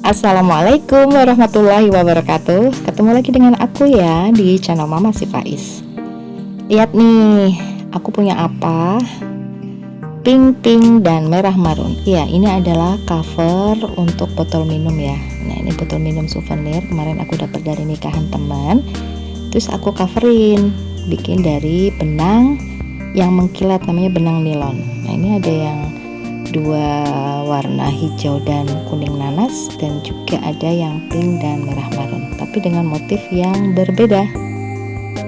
Assalamualaikum warahmatullahi wabarakatuh. Ketemu lagi dengan aku ya di channel Mama Si Faiz. Lihat nih, aku punya apa? Pink dan merah marun. Iya, ini adalah cover untuk botol minum ya. Nah, ini botol minum souvenir. Kemarin aku dapat dari nikahan teman. Terus aku coverin, bikin dari benang yang mengkilat, namanya benang nilon. Nah, ini ada yang dua warna hijau dan kuning nanas, dan juga ada yang pink dan merah marun, tapi dengan motif yang berbeda.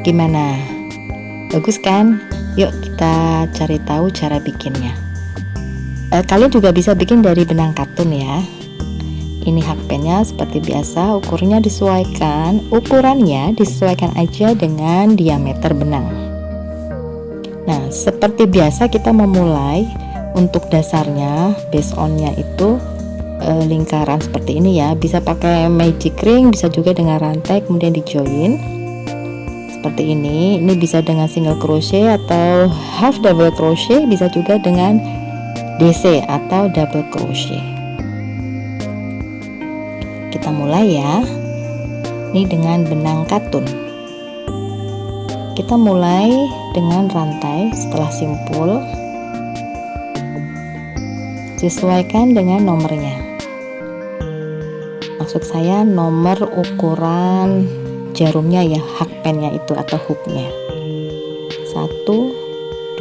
Gimana? Bagus kan? Yuk kita cari tahu cara bikinnya. Kalian juga bisa bikin dari benang katun ya. Ini hakpennya seperti biasa, ukurannya disesuaikan aja dengan diameter benang. Nah, seperti biasa kita memulai. Untuk dasarnya, base onnya itu lingkaran seperti ini ya. Bisa pakai magic ring, bisa juga dengan rantai kemudian di join seperti ini. Ini bisa dengan single crochet atau half double crochet, bisa juga dengan DC atau double crochet. Kita mulai ya. Ini dengan benang katun. Kita mulai dengan rantai. Setelah simpul, sesuaikan dengan nomornya. Maksud saya nomor ukuran jarumnya ya, hakpennya itu atau hooknya. 1, 2,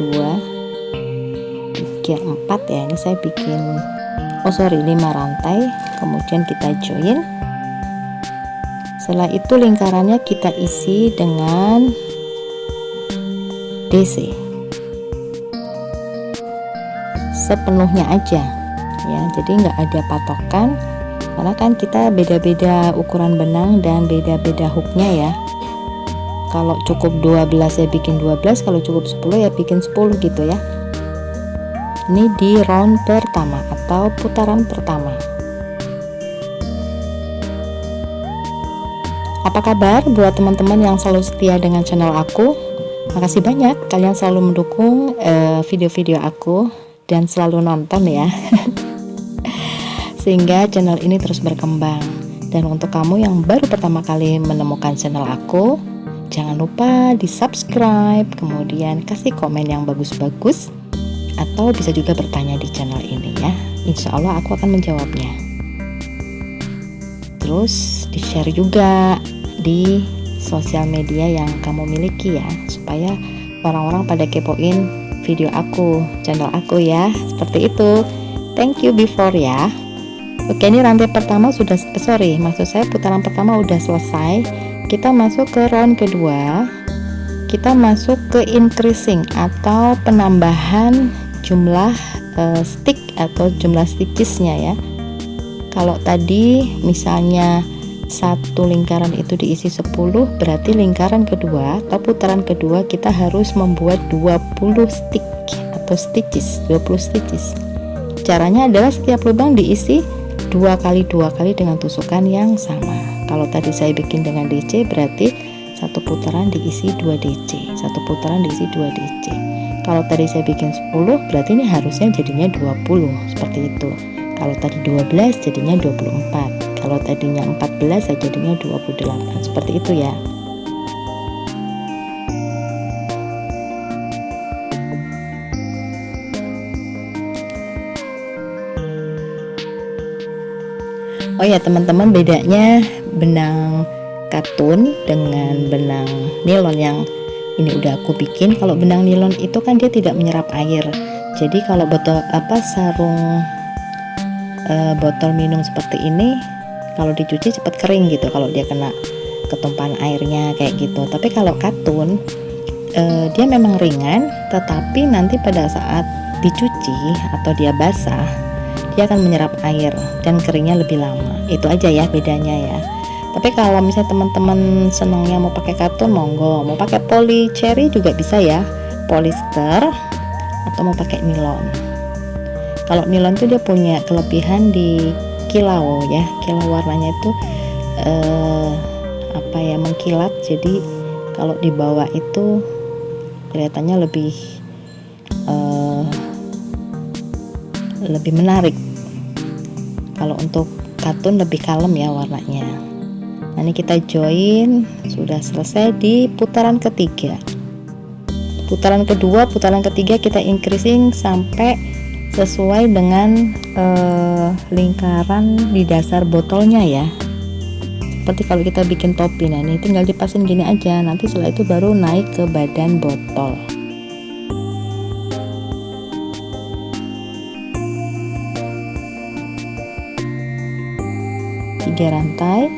3, 4 ya. Ini saya bikin 5 rantai. Kemudian kita join. Setelah itu lingkarannya kita isi dengan DC sepenuhnya aja ya, jadi nggak ada patokan karena kan kita beda-beda ukuran benang dan beda-beda hooknya ya. Kalau cukup 12 ya bikin 12, kalau cukup 10 ya bikin 10 gitu ya. Ini di round pertama atau putaran pertama. Apa kabar buat teman-teman yang selalu setia dengan channel aku? Makasih banyak kalian selalu mendukung video-video aku dan selalu nonton ya. Sehingga channel ini terus berkembang. Dan untuk kamu yang baru pertama kali menemukan channel aku, jangan lupa di subscribe, kemudian kasih komen yang bagus-bagus, atau bisa juga bertanya di channel ini ya. Insya Allah aku akan menjawabnya. Terus di share juga di sosial media yang kamu miliki ya, supaya orang-orang pada kepoin video aku, channel aku ya. Seperti itu. Thank you before ya. Oke, ini rantai pertama sudah maksud saya putaran pertama udah selesai. Kita masuk ke round kedua. Kita masuk ke increasing atau penambahan jumlah stick atau jumlah stitchesnya ya. Kalau tadi misalnya satu lingkaran itu diisi 10, berarti lingkaran kedua atau putaran kedua kita harus membuat 20 stick atau stitches, 20 stitches. Caranya adalah setiap lubang diisi 2 kali dengan tusukan yang sama. Kalau tadi saya bikin dengan DC, berarti satu putaran diisi 2 DC, satu putaran diisi 2 DC. Kalau tadi saya bikin 10, berarti ini harusnya jadinya 20, seperti itu. Kalau tadi 12 jadinya 24. Kalau tadinya 14 jadinya 28. Seperti itu ya. Oh ya teman-teman, bedanya benang katun dengan benang nilon yang ini udah aku bikin. Kalau benang nilon itu kan dia tidak menyerap air. Jadi kalau sarung botol minum seperti ini, kalau dicuci cepat kering gitu kalau dia kena ketumpahan airnya kayak gitu. Tapi kalau katun dia memang ringan, tetapi nanti pada saat dicuci atau dia basah, dia akan menyerap air dan keringnya lebih lama. Itu aja ya bedanya ya. Tapi kalau misalnya teman-teman senangnya mau pakai katun, monggo. Mau pakai poly cherry juga bisa ya, polyester, atau mau pakai nilon. Kalau nilon tuh dia punya kelebihan di kilau ya, kilau warnanya itu mengkilat. Jadi kalau dibawa itu kelihatannya lebih menarik. Kalau untuk katun lebih kalem ya warnanya. Nah, ini kita join, sudah selesai di putaran ketiga. Putaran kedua, putaran ketiga kita increasing sampai sesuai dengan lingkaran di dasar botolnya ya. Seperti kalau kita bikin topi, nah ini tinggal dipasin gini aja, nanti setelah itu baru naik ke badan botol. Tiga rantai,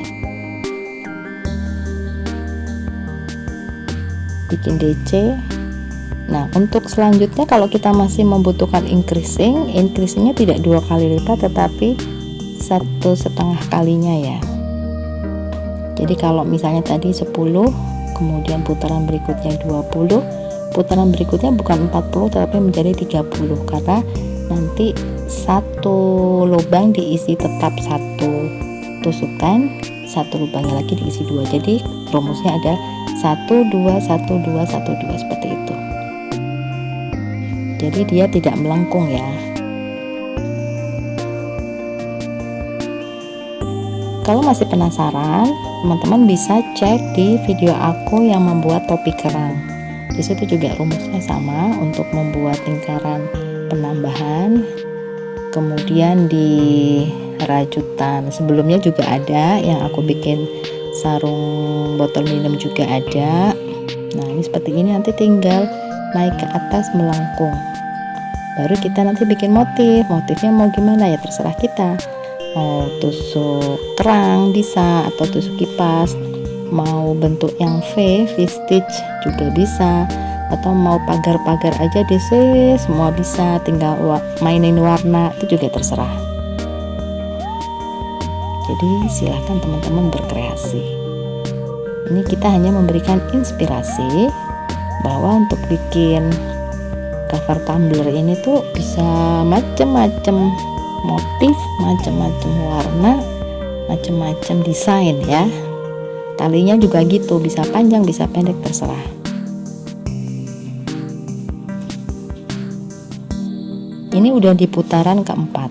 bikin DC. Nah, untuk selanjutnya kalau kita masih membutuhkan increasingnya tidak 2 kali lipat tetapi 1,5 kalinya ya. Jadi kalau misalnya tadi 10, kemudian putaran berikutnya 20, putaran berikutnya bukan 40 tetapi menjadi 30, karena nanti satu lubang diisi tetap 1 tusukan, satu lubangnya lagi diisi 2. Jadi rumusnya ada 1 2 1 2 1 2 seperti itu. Jadi dia tidak melengkung ya. Kalau masih penasaran, teman-teman bisa cek di video aku yang membuat topi kerang. Di situ juga rumusnya sama untuk membuat lingkaran penambahan. Kemudian di rajutan sebelumnya juga ada yang aku bikin sarung botol minum juga ada. Nah, ini seperti ini, nanti tinggal naik ke atas melengkung. Baru kita nanti bikin motifnya mau gimana ya terserah kita, mau tusuk kerang bisa, atau tusuk kipas, mau bentuk yang V stitch juga bisa, atau mau pagar-pagar aja DC semua bisa, tinggal mainin warna itu juga terserah. Jadi silahkan teman-teman berkreasi. Ini kita hanya memberikan inspirasi bahwa untuk bikin cover tumbler ini tuh bisa macam-macam motif, macam-macam warna, macam-macam desain ya. Talinya juga gitu, bisa panjang bisa pendek terserah. Ini udah di putaran keempat.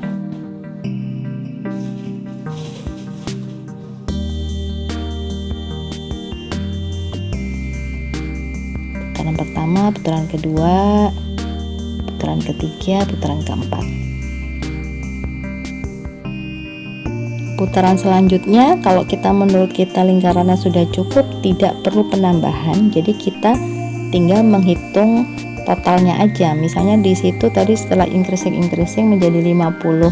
Putaran pertama, putaran kedua, putaran ketiga, putaran keempat. Putaran selanjutnya, kalau kita menurut kita lingkarannya sudah cukup, tidak perlu penambahan, jadi kita tinggal menghitung totalnya aja. Misalnya di situ tadi setelah increasing menjadi 50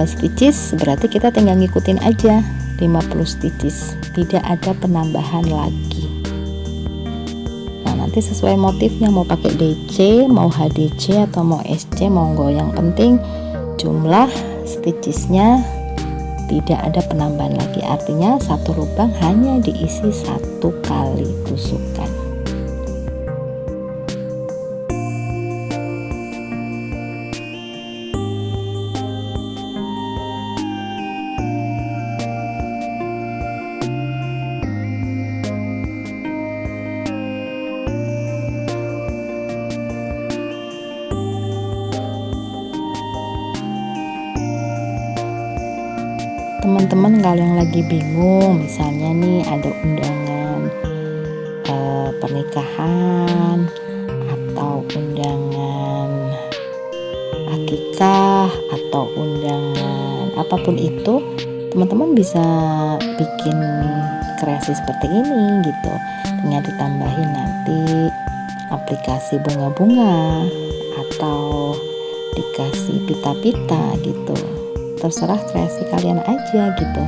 stitches, berarti kita tinggal ngikutin aja 50 stitches, tidak ada penambahan lagi. Nanti sesuai motifnya, mau pakai DC, mau HDC, atau mau SC, monggo. Yang penting jumlah stitchesnya tidak ada penambahan lagi, artinya satu lubang hanya diisi 1 kali tusukan. Teman-teman kalau yang lagi bingung, misalnya nih ada undangan pernikahan atau undangan akikah atau undangan apapun itu, teman-teman bisa bikin kreasi seperti ini gitu, tinggal ditambahin nanti aplikasi bunga-bunga atau dikasih pita-pita gitu, terserah kreasi kalian aja gitu.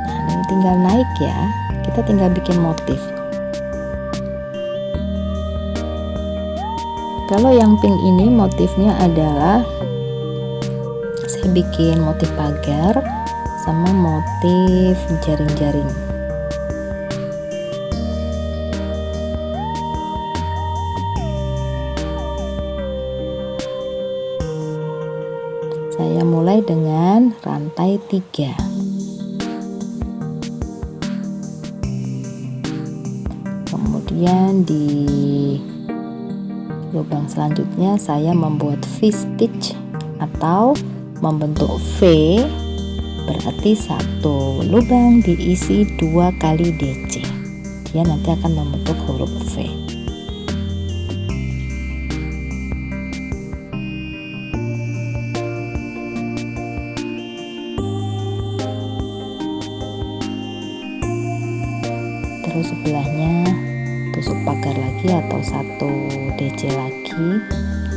Nah, ini tinggal naik ya, kita tinggal bikin motif. Kalau yang pink ini motifnya adalah saya bikin motif pagar sama motif jaring-jaring. Saya mulai dengan rantai 3. Kemudian di lubang selanjutnya saya membuat V stitch atau membentuk V Berarti satu lubang diisi 2 kali DC. Dia nanti akan membentuk huruf V. Terus sebelahnya tusuk pagar lagi atau 1 DC lagi,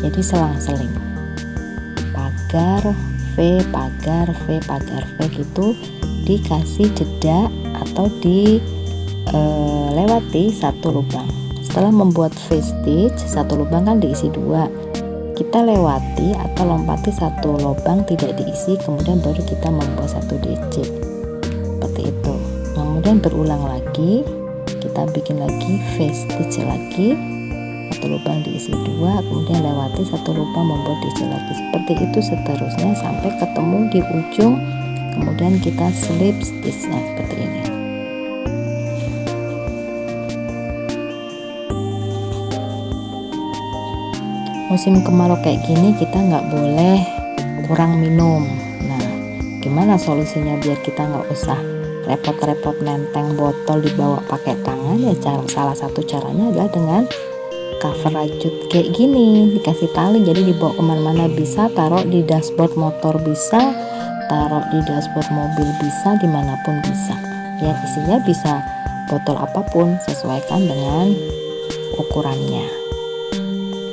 jadi selang-seling pagar V, pagar V, pagar V gitu, dikasih jeda atau dilewati 1 lubang. Setelah membuat V stitch, 1 lubang kan diisi 2, kita lewati atau lompati 1 lubang tidak diisi, kemudian baru kita membuat 1 DC seperti itu. Kemudian berulang lagi, kita bikin lagi V stitch lagi, 1 lubang diisi 2, kemudian lewati 1 lubang membuat DC lagi, seperti itu seterusnya sampai ketemu di ujung, kemudian kita slip stitch seperti ini. Musim kemarau kayak gini kita nggak boleh kurang minum. Nah, gimana solusinya biar kita nggak usah repot-repot nenteng botol dibawa pakai tangan? Ya salah satu caranya adalah dengan cover rajut kayak gini, dikasih tali, jadi dibawa kemana-mana bisa, taruh di dashboard motor bisa, taruh di dashboard mobil bisa, dimanapun bisa. Ya isinya bisa botol apapun, sesuaikan dengan ukurannya.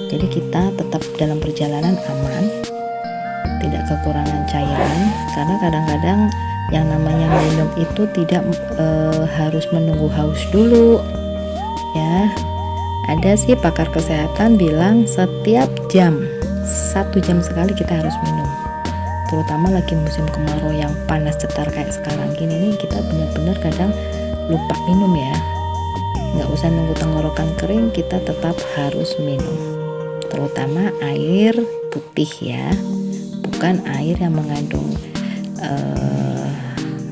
Jadi kita tetap dalam perjalanan aman, tidak kekurangan cairan, karena kadang-kadang yang namanya minum itu tidak harus menunggu haus dulu ya. Ada sih pakar kesehatan bilang setiap jam, 1 jam sekali kita harus minum, terutama lagi musim kemarau yang panas cetar kayak sekarang gini nih, kita benar-benar kadang lupa minum ya. Nggak usah nunggu tenggorokan kering, kita tetap harus minum, terutama air putih ya, bukan air yang mengandung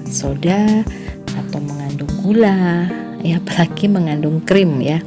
soda atau mengandung gula ya, apalagi mengandung krim ya.